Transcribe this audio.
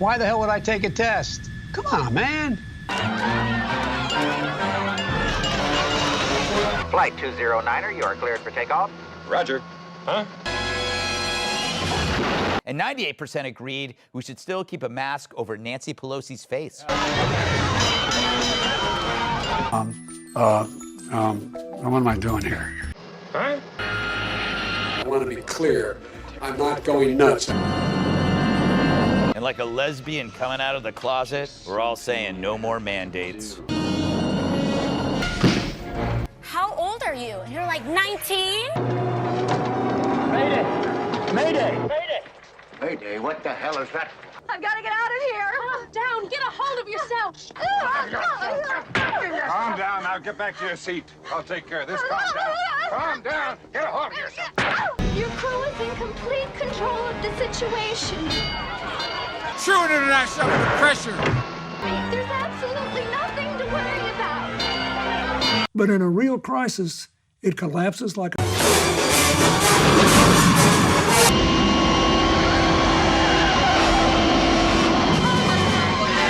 Why the hell would I take a test? Come on, man. Flight 209er, you are cleared for takeoff. Roger. Huh? And 98% agreed we should still keep a mask over Nancy Pelosi's face. What am I doing here? Huh? I want to be clear. I'm not going nuts. And like a lesbian coming out of the closet, we're all saying no more mandates. How old are you? You're like 19? Mayday! Mayday! Mayday! Mayday, what the hell is that? I've got to get out of here. Calm down. Get a hold of yourself. Calm down. Now get back to your seat. I'll take care of this. Calm down. Calm down. Get a hold of yourself. Your crew is in complete control of the situation. True international pressure. There's absolutely nothing to worry about. But in a real crisis, it collapses like a...